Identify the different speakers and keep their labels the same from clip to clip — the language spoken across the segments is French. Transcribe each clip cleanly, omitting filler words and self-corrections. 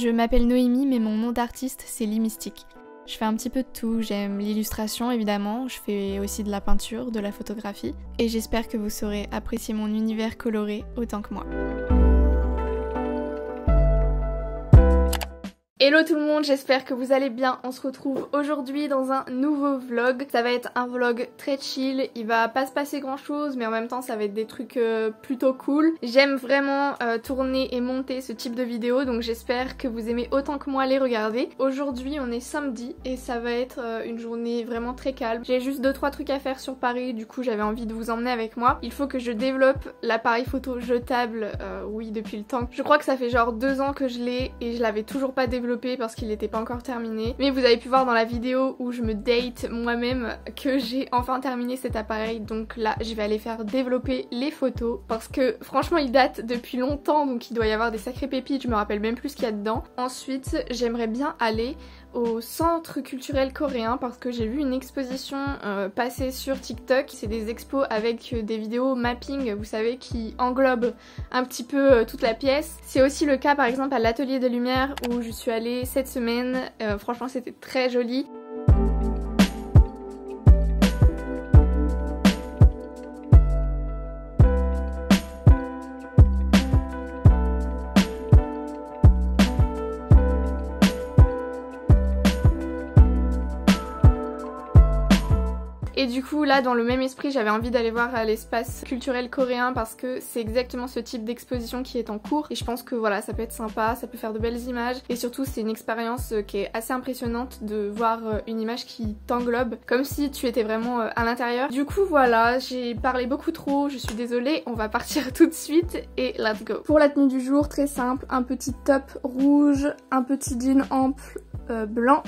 Speaker 1: Je m'appelle Noémie mais mon nom d'artiste c'est Limystique. Je fais un petit peu de tout, j'aime l'illustration évidemment, je fais aussi de la peinture, de la photographie et j'espère que vous saurez apprécier mon univers coloré autant que moi. Hello tout le monde, j'espère que vous allez bien. On se retrouve aujourd'hui dans un nouveau vlog. Ça va être un vlog très chill, il va pas se passer grand chose mais en même temps ça va être des trucs plutôt cool. J'aime vraiment tourner et monter ce type de vidéos donc j'espère que vous aimez autant que moi les regarder. Aujourd'hui on est samedi et ça va être une journée vraiment très calme. J'ai juste 2-3 trucs à faire sur Paris, du coup j'avais envie de vous emmener avec moi. Il faut que je développe l'appareil photo jetable, oui depuis le temps. Je crois que ça fait genre 2 ans que je l'ai et je l'avais toujours pas développé parce qu'il n'était pas encore terminé. Mais vous avez pu voir dans la vidéo où je me date moi-même que j'ai enfin terminé cet appareil. Donc là je vais aller faire développer les photos parce que franchement il date depuis longtemps donc il doit y avoir des sacrées pépites, je me rappelle même plus ce qu'il y a dedans. Ensuite j'aimerais bien aller au centre culturel coréen parce que j'ai vu une exposition passer sur TikTok. C'est des expos avec des vidéos mapping, vous savez, qui englobent un petit peu toute la pièce. C'est aussi le cas par exemple à l'Atelier des Lumières où je suis allée cette semaine. Franchement c'était très joli. Et du coup là dans le même esprit j'avais envie d'aller voir à l'espace culturel coréen parce que c'est exactement ce type d'exposition qui est en cours et je pense que voilà ça peut être sympa, ça peut faire de belles images et surtout c'est une expérience qui est assez impressionnante de voir une image qui t'englobe comme si tu étais vraiment à l'intérieur. Du coup voilà, j'ai parlé beaucoup trop, je suis désolée, on va partir tout de suite et let's go. Pour la tenue du jour, très simple, un petit top rouge, un petit jean ample blanc,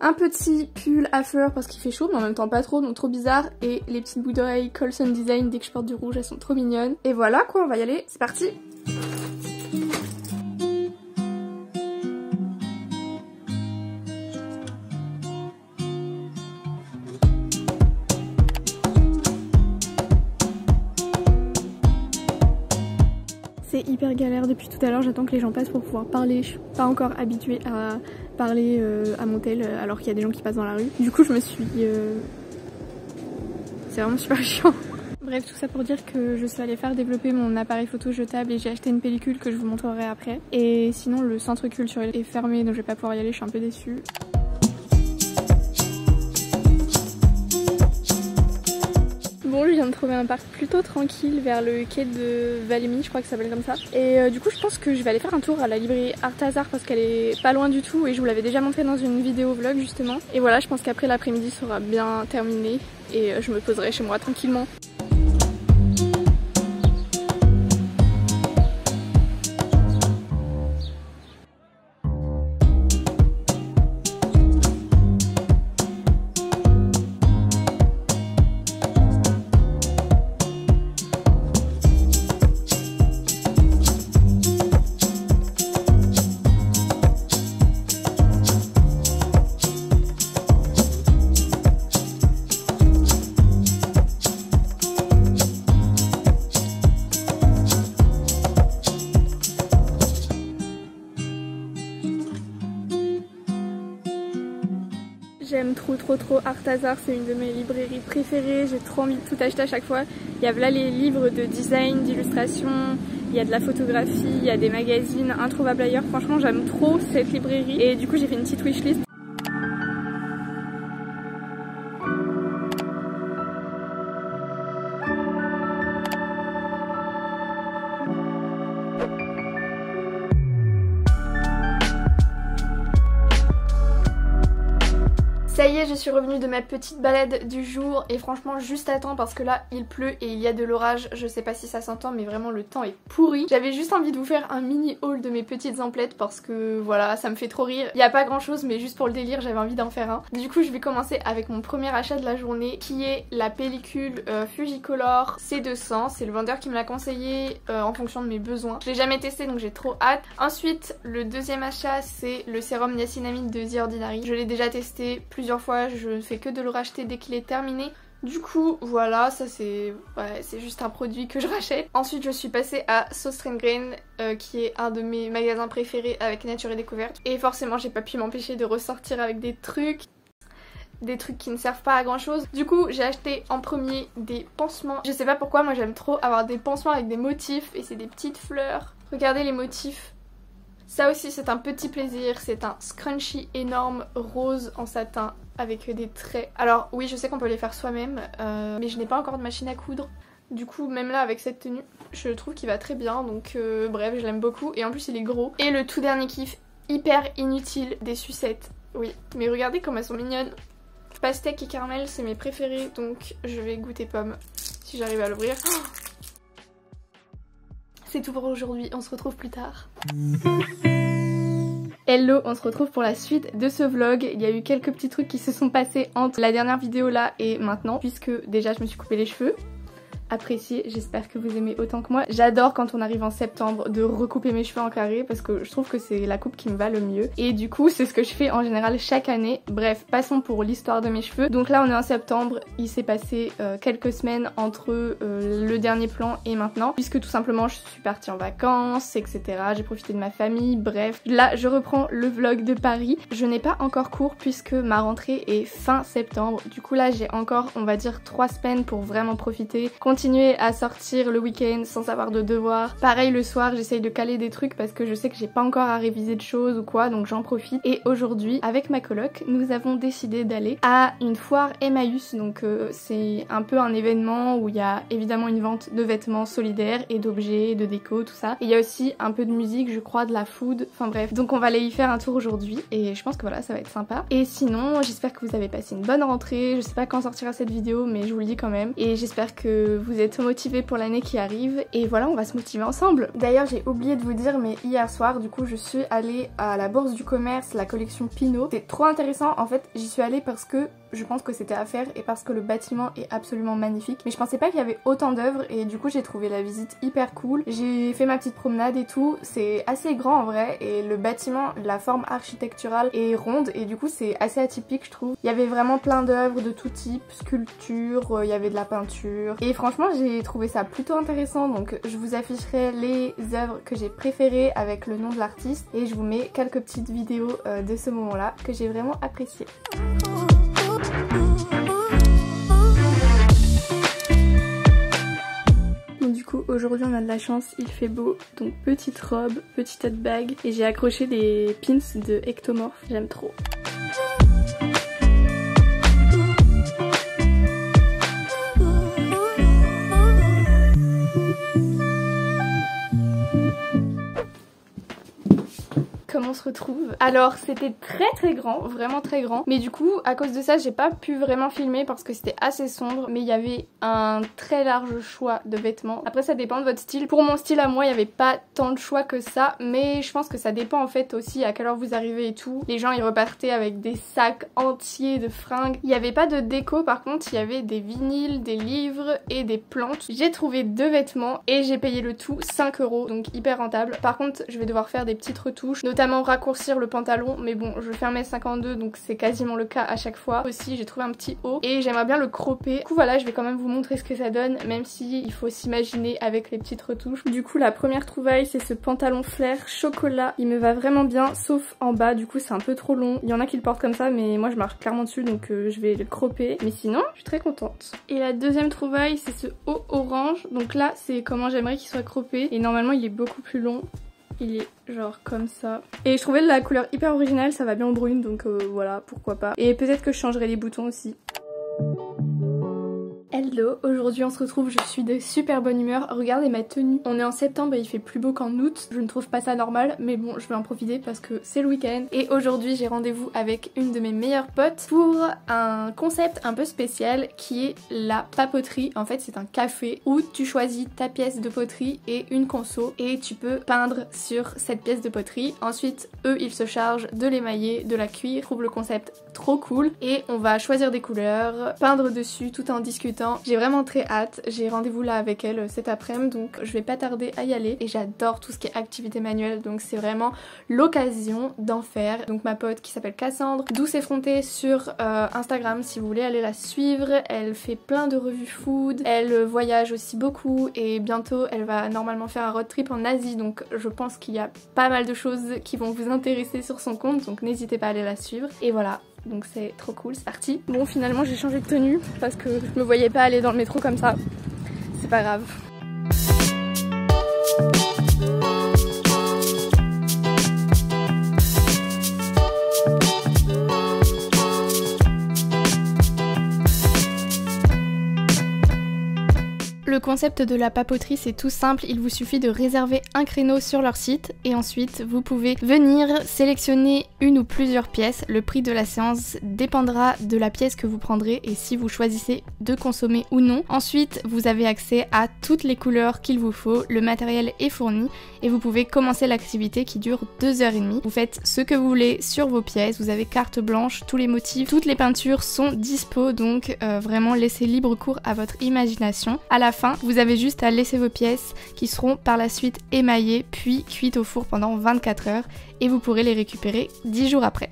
Speaker 1: un petit pull à fleurs parce qu'il fait chaud mais en même temps pas trop donc trop bizarre et les petites boucles d'oreilles Colson Design. Dès que je porte du rouge elles sont trop mignonnes et voilà quoi, on va y aller, c'est parti. C'est hyper galère depuis tout à l'heure, j'attends que les gens passent pour pouvoir parler, je suis pas encore habituée à parler à mon tel alors qu'il y a des gens qui passent dans la rue. Du coup je me suis... C'est vraiment super chiant. Bref, tout ça pour dire que je suis allée faire développer mon appareil photo jetable et j'ai acheté une pellicule que je vous montrerai après. Et sinon le centre culturel est fermé donc je vais pas pouvoir y aller, je suis un peu déçue. Bon, je viens de trouver un parc plutôt tranquille vers le quai de Valmy, je crois que ça s'appelle comme ça. Et du coup je pense que je vais aller faire un tour à la librairie Arthazar parce qu'elle est pas loin du tout et je vous l'avais déjà montré dans une vidéo vlog justement. Et voilà, je pense qu'après l'après-midi sera bien terminé et je me poserai chez moi tranquillement. J'aime trop Arthazar, c'est une de mes librairies préférées, j'ai trop envie de tout acheter à chaque fois. Il y a là les livres de design, d'illustration, il y a de la photographie, il y a des magazines introuvables ailleurs. Franchement j'aime trop cette librairie et du coup j'ai fait une petite wishlist. Ça y est, je suis revenue de ma petite balade du jour et franchement juste à temps parce que là il pleut et il y a de l'orage. Je sais pas si ça s'entend mais vraiment le temps est pourri. J'avais juste envie de vous faire un mini haul de mes petites emplettes parce que voilà, ça me fait trop rire. Il n'y a pas grand chose mais juste pour le délire j'avais envie d'en faire un. Du coup je vais commencer avec mon premier achat de la journée qui est la pellicule Fujicolor C200. C'est le vendeur qui me l'a conseillé en fonction de mes besoins. Je l'ai jamais testé donc j'ai trop hâte. Ensuite le deuxième achat c'est le sérum niacinamide de The Ordinary. Je l'ai déjà testé plusieurs fois, je ne fais que de le racheter dès qu'il est terminé. Du coup voilà, ça c'est juste un produit que je rachète. Ensuite je suis passée à Sauce Green qui est un de mes magasins préférés avec Nature et Découverte. Et forcément j'ai pas pu m'empêcher de ressortir avec des trucs qui ne servent pas à grand chose. Du coup j'ai acheté en premier des pansements. Je sais pas pourquoi, moi j'aime trop avoir des pansements avec des motifs et c'est des petites fleurs. Regardez les motifs. Ça aussi c'est un petit plaisir, c'est un scrunchie énorme rose en satin avec des traits. Alors oui je sais qu'on peut les faire soi-même mais je n'ai pas encore de machine à coudre. Du coup même là avec cette tenue je trouve qu'il va très bien donc bref je l'aime beaucoup et en plus il est gros. Et le tout dernier kiff hyper inutile, des sucettes. Oui mais regardez comme elles sont mignonnes. Pastèque et caramel c'est mes préférés donc je vais goûter pomme si j'arrive à l'ouvrir. Oh, c'est tout pour aujourd'hui, on se retrouve plus tard. Hello, on se retrouve pour la suite de ce vlog. Il y a eu quelques petits trucs qui se sont passés entre la dernière vidéo là et maintenant puisque déjà je me suis coupé les cheveux. Appréciez, j'espère que vous aimez autant que moi. J'adore quand on arrive en septembre de recouper mes cheveux en carré parce que je trouve que c'est la coupe qui me va le mieux. Et du coup c'est ce que je fais en général chaque année. Bref, passons pour l'histoire de mes cheveux. Donc là on est en septembre, il s'est passé quelques semaines entre le dernier plan et maintenant. Puisque tout simplement je suis partie en vacances, etc. J'ai profité de ma famille, bref. Là je reprends le vlog de Paris. Je n'ai pas encore cours puisque ma rentrée est fin septembre. Du coup là j'ai encore on va dire 3 semaines pour vraiment profiter. Continuer à sortir le week-end sans avoir de devoirs. Pareil le soir j'essaye de caler des trucs parce que je sais que j'ai pas encore à réviser de choses ou quoi donc j'en profite. Et aujourd'hui avec ma coloc nous avons décidé d'aller à une foire Emmaüs donc c'est un peu un événement où il y a évidemment une vente de vêtements solidaires et d'objets, de déco tout ça. Et il y a aussi un peu de musique je crois, de la food, enfin bref. Donc on va aller y faire un tour aujourd'hui et je pense que voilà ça va être sympa. Et sinon j'espère que vous avez passé une bonne rentrée. Je sais pas quand sortira cette vidéo mais je vous le dis quand même. Et j'espère que vous êtes motivés pour l'année qui arrive et voilà on va se motiver ensemble. D'ailleurs j'ai oublié de vous dire mais hier soir du coup je suis allée à la Bourse du Commerce, la collection Pinot. C'était trop intéressant en fait, j'y suis allée parce que je pense que c'était à faire et parce que le bâtiment est absolument magnifique. Mais je pensais pas qu'il y avait autant d'œuvres et du coup j'ai trouvé la visite hyper cool. J'ai fait ma petite promenade et tout, c'est assez grand en vrai et le bâtiment, la forme architecturale est ronde et du coup c'est assez atypique je trouve. Il y avait vraiment plein d'œuvres de tout type, sculptures, il y avait de la peinture et franchement j'ai trouvé ça plutôt intéressant donc je vous afficherai les œuvres que j'ai préférées avec le nom de l'artiste et je vous mets quelques petites vidéos de ce moment là que j'ai vraiment apprécié. Du coup aujourd'hui on a de la chance, il fait beau, donc petite robe, petite tote bag et j'ai accroché des pins de Ectomorph, j'aime trop. Comment on se retrouve? Alors c'était très grand, vraiment très grand, mais du coup à cause de ça j'ai pas pu vraiment filmer parce que c'était assez sombre, mais il y avait un très large choix de vêtements. Après ça dépend de votre style. Pour mon style à moi il y avait pas tant de choix que ça, mais je pense que ça dépend en fait aussi à quelle heure vous arrivez et tout. Les gens ils repartaient avec des sacs entiers de fringues. Il y avait pas de déco par contre, il y avait des vinyles, des livres et des plantes. J'ai trouvé 2 vêtements et j'ai payé le tout 5 €, donc hyper rentable. Par contre je vais devoir faire des petites retouches, notamment raccourcir le pantalon, mais bon je fais 1m52 donc c'est quasiment le cas à chaque fois. Aussi j'ai trouvé un petit haut et j'aimerais bien le cropper. Du coup voilà je vais quand même vous montrer ce que ça donne même si il faut s'imaginer avec les petites retouches. Du coup la première trouvaille c'est ce pantalon flair chocolat, il me va vraiment bien sauf en bas du coup c'est un peu trop long. Il y en a qui le portent comme ça mais moi je marche clairement dessus donc je vais le cropper, mais sinon je suis très contente. Et la deuxième trouvaille c'est ce haut orange, donc là c'est comment j'aimerais qu'il soit croppé et normalement il est beaucoup plus long. Il est genre comme ça. Et je trouvais la couleur hyper originale, ça va bien en brune donc voilà, pourquoi pas. Et peut-être que je changerai les boutons aussi. Hello, aujourd'hui on se retrouve, je suis de super bonne humeur. Regardez ma tenue, on est en septembre et il fait plus beau qu'en août. Je ne trouve pas ça normal mais bon je vais en profiter parce que c'est le week-end. Et aujourd'hui j'ai rendez-vous avec une de mes meilleures potes pour un concept un peu spécial qui est la papoterie. En fait c'est un café où tu choisis ta pièce de poterie et une conso et tu peux peindre sur cette pièce de poterie. Ensuite eux ils se chargent de l'émailler, de la cuire. Je trouve le concept trop cool et on va choisir des couleurs, peindre dessus tout en discutant J'ai vraiment très hâte, j'ai rendez-vous là avec elle cet après-midi donc je vais pas tarder à y aller et j'adore tout ce qui est activité manuelle donc c'est vraiment l'occasion d'en faire. Donc ma pote qui s'appelle Cassandre, Douce Effrontée sur Instagram si vous voulez aller la suivre, elle fait plein de revues food, elle voyage aussi beaucoup et bientôt elle va normalement faire un road trip en Asie donc je pense qu'il y a pas mal de choses qui vont vous intéresser sur son compte donc n'hésitez pas à aller la suivre et voilà. Donc c'est trop cool, c'est parti. Bon finalement j'ai changé de tenue parce que je me voyais pas aller dans le métro comme ça. C'est pas grave. Le concept de la papeterie c'est tout simple, il vous suffit de réserver un créneau sur leur site et ensuite vous pouvez venir sélectionner une ou plusieurs pièces. Le prix de la séance dépendra de la pièce que vous prendrez et si vous choisissez de consommer ou non. Ensuite vous avez accès à toutes les couleurs qu'il vous faut, le matériel est fourni et vous pouvez commencer l'activité qui dure 2h30. Vous faites ce que vous voulez sur vos pièces, vous avez carte blanche, tous les motifs, toutes les peintures sont dispo donc vraiment laissez libre cours à votre imagination. À la fin, vous avez juste à laisser vos pièces qui seront par la suite émaillées puis cuites au four pendant 24 heures et vous pourrez les récupérer 10 jours après.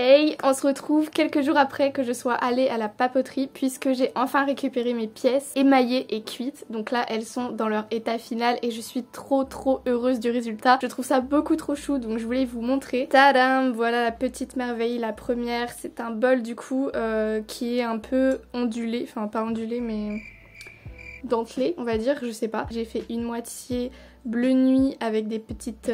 Speaker 1: Hey, on se retrouve quelques jours après que je sois allée à la papeterie puisque j'ai enfin récupéré mes pièces émaillées et cuites. Donc là elles sont dans leur état final et je suis trop heureuse du résultat. Je trouve ça beaucoup trop chou donc je voulais vous montrer. Tadam, voilà la petite merveille, la première. C'est un bol du coup qui est un peu ondulé, enfin pas ondulé mais dentelé on va dire, je sais pas. J'ai fait une moitié bleu nuit avec des petites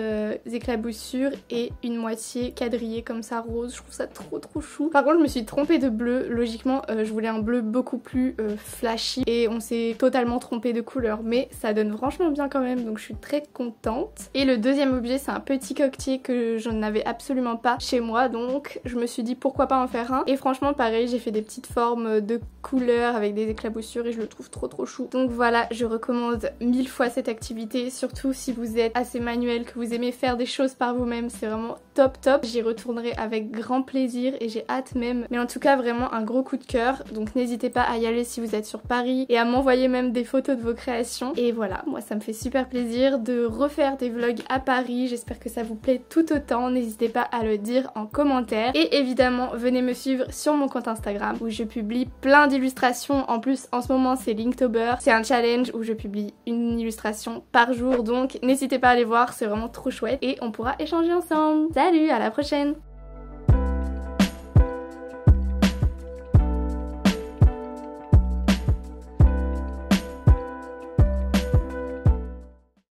Speaker 1: éclaboussures et une moitié quadrillée comme ça rose. Je trouve ça trop chou. Par contre je me suis trompée de bleu, logiquement je voulais un bleu beaucoup plus flashy et on s'est totalement trompé de couleur mais ça donne franchement bien quand même donc je suis très contente. Et le deuxième objet c'est un petit coquetier que je n'avais absolument pas chez moi donc je me suis dit pourquoi pas en faire un et franchement pareil j'ai fait des petites formes de couleurs avec des éclaboussures et je le trouve trop chou. Donc voilà, je recommande 1000 fois cette activité, surtout si vous êtes assez manuel, que vous aimez faire des choses par vous-même, c'est vraiment top. J'y retournerai avec grand plaisir et j'ai hâte même. Mais en tout cas vraiment un gros coup de cœur, donc n'hésitez pas à y aller si vous êtes sur Paris et à m'envoyer même des photos de vos créations. Et voilà, moi ça me fait super plaisir de refaire des vlogs à Paris, j'espère que ça vous plaît tout autant, n'hésitez pas à le dire en commentaire. Et évidemment venez me suivre sur mon compte Instagram où je publie plein d'illustrations, en plus en ce moment c'est Linktober, c'est un challenge où je publie une illustration par jour donc n'hésitez pas à aller voir, c'est vraiment trop chouette et on pourra échanger ensemble. Salut, à la prochaine!